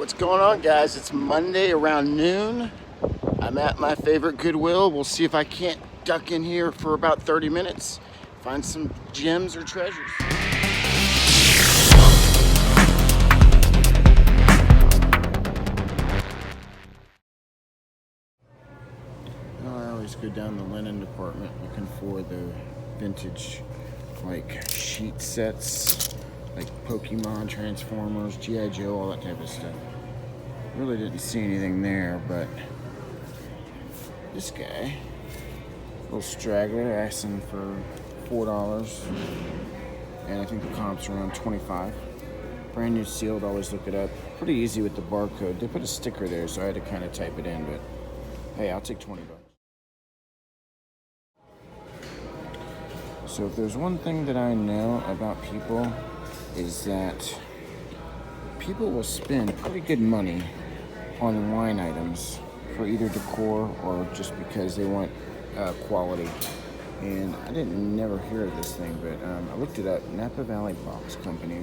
What's going on, guys? It's Monday around noon. I'm at my favorite Goodwill. We'll see if I can't duck in here for about 30 minutes, find some gems or treasures. I always go down the linen department looking for the vintage like sheet sets, like Pokemon, Transformers, G.I. Joe, all that type of stuff. Really didn't see anything there, but this guy, little straggler, asking for $4, and I think the comp's around 25. Brand new sealed, always look it up. Pretty easy with the barcode. They put a sticker there, so I had to kind of type it in, but hey, I'll take 20 bucks. So if there's one thing that I know about people, is that people will spend pretty good money on wine items for either decor or just because they want quality. And I didn't never hear of this thing, but I looked it up, Napa Valley Box Company,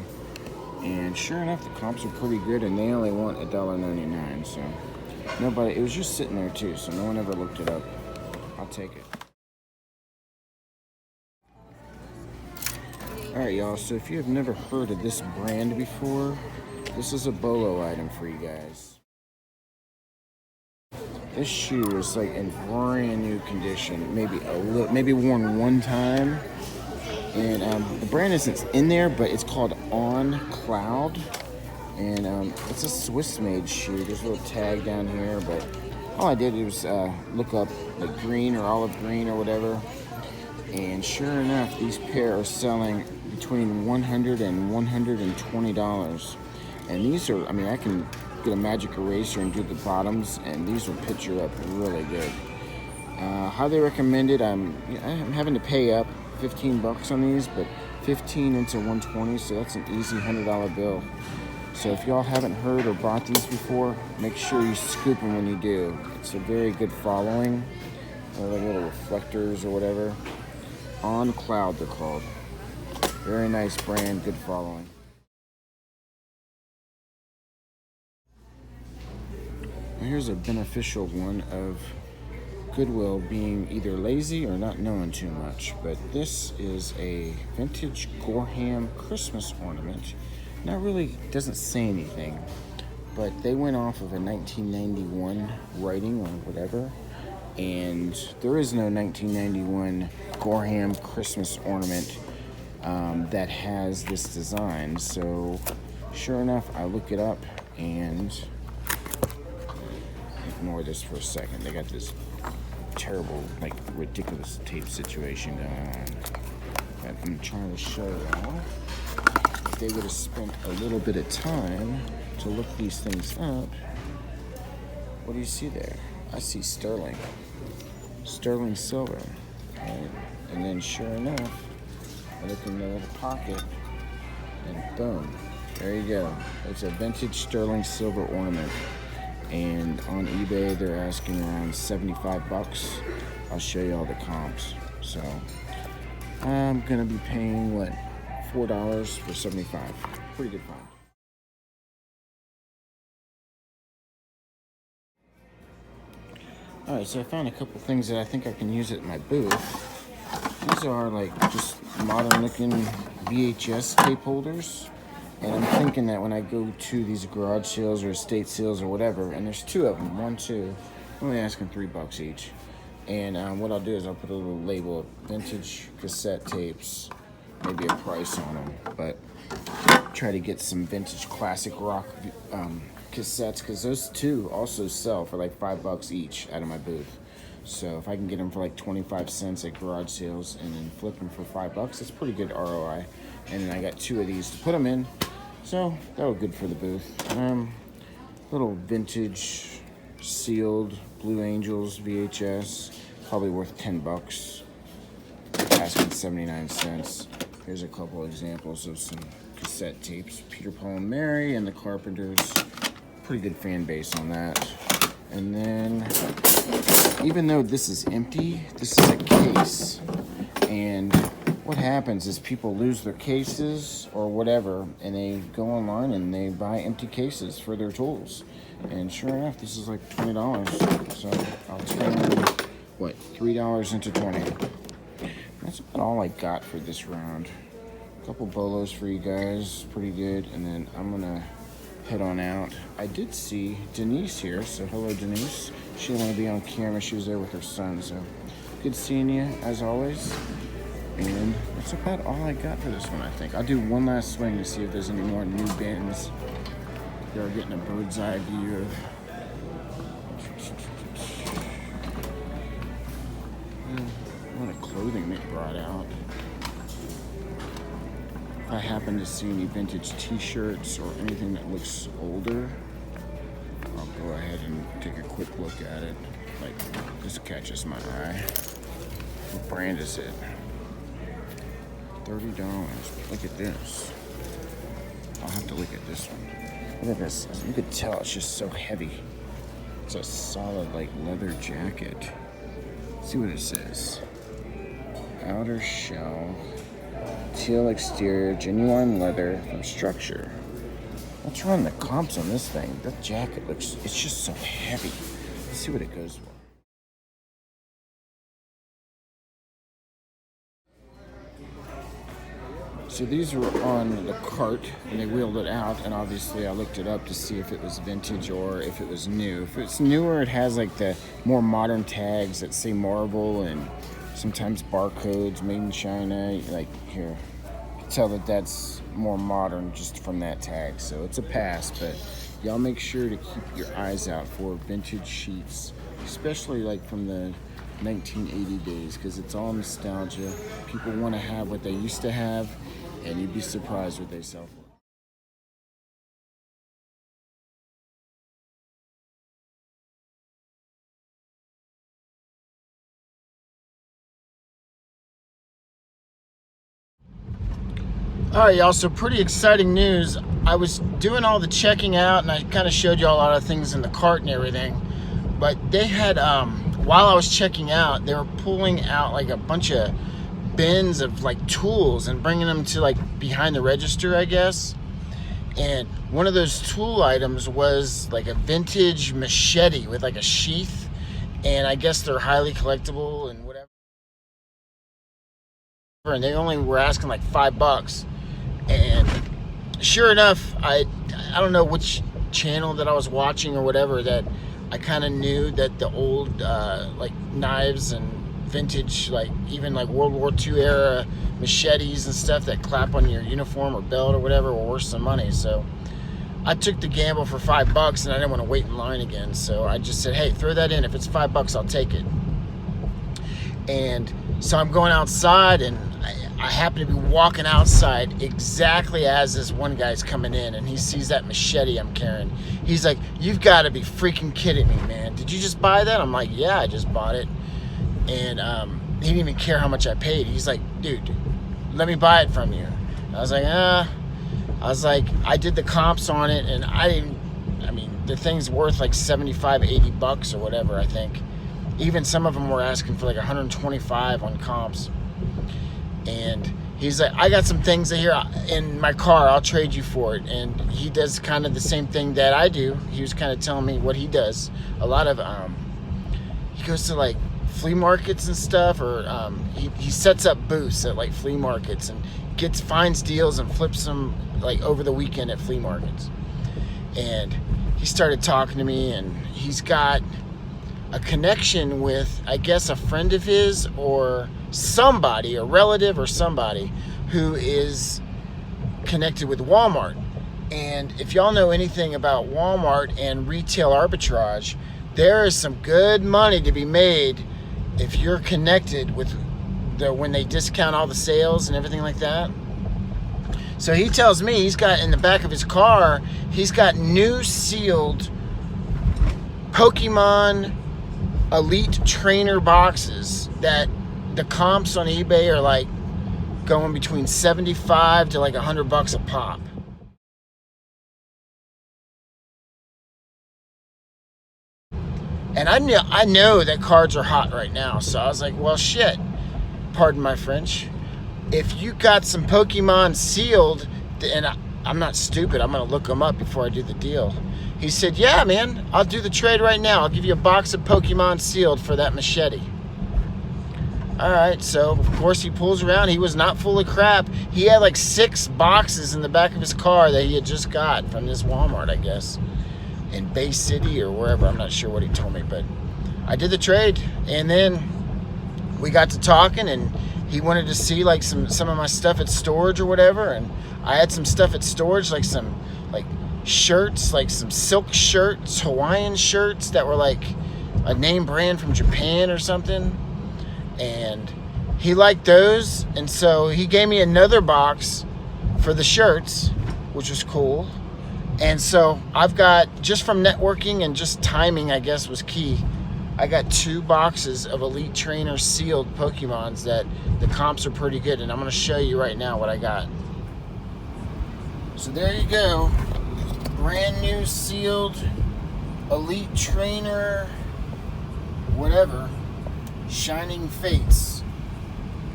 and sure enough, the comps are pretty good, and they only want $1.99. So nobody, it was just sitting there too, so no one ever looked it up. I'll take it. Alright, y'all, so if you have never heard of this brand before, this is a BOLO item for you guys. This shoe is like in brand new condition, maybe worn one time. And the brand isn't in there, but it's called On Cloud. And it's a Swiss-made shoe. There's a little tag down here, but all I did was look up like green or olive green or whatever. And sure enough, these pair are selling between $100 and $120. And these are, I mean, I can get a magic eraser and do the bottoms, and these will picture up really good. Highly recommended. I'm having to pay up 15 bucks on these, but 15 into 120, so that's an easy $100 bill. So if y'all haven't heard or bought these before, make sure you scoop them when you do. It's a very good following. They're like little reflectors or whatever. On Cloud, they're called. Very nice brand, good following. Now here's a beneficial one of Goodwill being either lazy or not knowing too much, but this is a vintage Gorham Christmas ornament. Now really doesn't say anything, but they went off of a 1991 writing or whatever, and there is no 1991 Gorham Christmas ornament that has this design. So sure enough, I look it up, and ignore this for a second. They got this terrible, like, ridiculous tape situation going on. But I'm trying to show y'all, if they would have spent a little bit of time to look these things up, what do you see there? I see sterling silver, right? And then sure enough, I look in the little pocket, and boom, there you go. It's a vintage sterling silver ornament. And on eBay, they're asking around 75 bucks. I'll show you all the comps. So I'm gonna be paying, what, $4 for 75. Pretty good find. Alright, so I found a couple things that I think I can use at my booth. These are like just modern looking VHS tape holders. And I'm thinking that when I go to these garage sales or estate sales or whatever, and there's two of them, I'm only asking $3 each. And what I'll do is I'll put a little label of vintage cassette tapes, maybe a price on them, but try to get some vintage classic rock cassettes, because those two also sell for like $5 each out of my booth. So if I can get them for like 25 cents at garage sales and then flip them for $5, that's pretty good ROI. And then I got two of these to put them in. So that was good for the booth. Little vintage sealed Blue Angels VHS, probably worth 10 bucks. Asking 79 cents. Here's a couple examples of some cassette tapes. Peter, Paul and Mary and the Carpenters. Pretty good fan base on that. And then, even though this is empty, this is a case. And what happens is people lose their cases or whatever, and they go online and they buy empty cases for their tools. And sure enough, this is like $20. So I'll turn, what, $3 into 20. That's about all I got for this round. A couple bolos for you guys, pretty good. And then I'm gonna head on out. I did see Denise here, so hello Denise. She didn't want to be on camera, she was there with her son, so good seeing you as always. And that's about all I got for this one, I think. I'll do one last swing to see if there's any more new bins. They're getting a bird's eye view of what a clothing they brought out. If I happen to see any vintage t-shirts or anything that looks older, I'll go ahead and take a quick look at it. Like, this catches my eye. What brand is it? $30. Look at this. I'll have to look at this one. Look at this. You could tell it's just so heavy. It's a solid, like, leather jacket. Let's see what it says. Outer shell. Teal exterior. Genuine leather from structure. Let's run the comps on this thing. That jacket looks, it's just so heavy. Let's see what it goes for. So these were on the cart and they wheeled it out, and obviously I looked it up to see if it was vintage or if it was new. If it's newer, it has like the more modern tags that say Marvel and sometimes barcodes, made in China. Like here, you can tell that that's more modern just from that tag. So it's a pass, but y'all make sure to keep your eyes out for vintage sheets, especially like from the 1980 days, because it's all nostalgia. People want to have what they used to have, and you'd be surprised what they sell for. All right, y'all, so pretty exciting news. I was doing all the checking out, and I kind of showed you a lot of things in the cart and everything, but they had, while I was checking out, they were pulling out like a bunch of bins of like tools and bringing them to like behind the register, I guess. And one of those tool items was like a vintage machete with like a sheath, and I guess they're highly collectible and whatever. And they only were asking like $5. And sure enough, I don't know which channel that I was watching or whatever, that I kind of knew that the old like knives and vintage, like even like World War II era machetes and stuff that clap on your uniform or belt or whatever were worth some money. So I took the gamble for $5, and I didn't want to wait in line again. So I just said, hey, throw that in. If it's $5, I'll take it. And so I'm going outside, and I happen to be walking outside exactly as this one guy's coming in, and he sees that machete I'm carrying. He's like, you've got to be freaking kidding me, man. Did you just buy that? I'm like, yeah, I just bought it. And he didn't even care how much I paid. He's like, dude, let me buy it from you. I was like, I did the comps on it, and I mean, the thing's worth like $75, $80 or whatever, I think. Even some of them were asking for like 125 on comps. And he's like, I got some things here in my car, I'll trade you for it. And he does kind of the same thing that I do. He was kind of telling me what he does. A lot of, he goes to like flea markets and stuff, or he sets up booths at like flea markets and finds deals and flips them like over the weekend at flea markets. And he started talking to me, and he's got a connection with, I guess, a friend of his or somebody, a relative or somebody who is connected with Walmart. And if y'all know anything about Walmart and retail arbitrage, there is some good money to be made if you're connected with when they discount all the sales and everything like that. So he tells me he's got in the back of his car, he's got new sealed Pokemon Elite Trainer boxes that the comps on eBay are like going between $75 to like $100 a pop. And I know that cards are hot right now, so I was like, well, shit, pardon my French. if you got some Pokemon sealed, and I'm not stupid, I'm gonna look them up before I do the deal. He said, yeah, man, I'll do the trade right now. I'll give you a box of Pokemon sealed for that machete. All right, so of course he pulls around. He was not full of crap. He had like 6 boxes in the back of his car that he had just got from this Walmart, I guess, in Bay City or wherever. I'm not sure what he told me, but I did the trade, and then we got to talking, and he wanted to see like some of my stuff at storage or whatever, and I had some stuff at storage, like some shirts, like some silk shirts, Hawaiian shirts that were like a name brand from Japan or something. And he liked those, and so he gave me another box for the shirts, which was cool. And so I've got, just from networking and just timing, I guess, was key, I got 2 boxes of Elite Trainer sealed Pokemons that the comps are pretty good, and I'm going to show you right now what I got. So there you go, brand new sealed Elite Trainer whatever Shining Fates.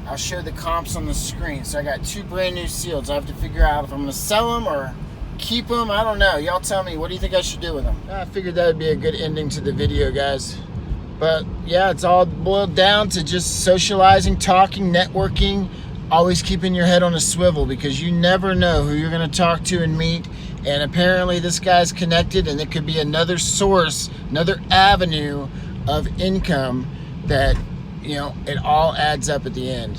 I'll show the comps on the screen. So I got 2 brand new seals. I have to figure out if I'm going to sell them or keep them. I don't know. Y'all tell me. What do you think I should do with them? I figured that would be a good ending to the video, guys. But yeah, it's all boiled down to just socializing, talking, networking, always keeping your head on a swivel, because you never know who you're going to talk to and meet. And apparently this guy's connected, and it could be another source, another avenue of income that, you know, it all adds up at the end.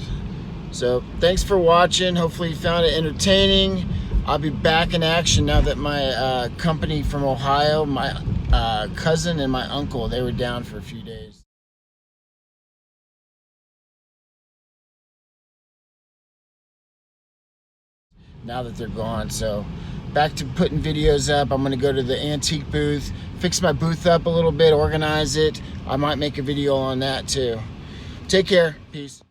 So thanks for watching. Hopefully you found it entertaining. I'll be back in action now that my company from Ohio, my cousin and my uncle, they were down for a few days. Now that they're gone, so back to putting videos up. I'm gonna go to the antique booth, fix my booth up a little bit, organize it. I might make a video on that too. Take care. Peace.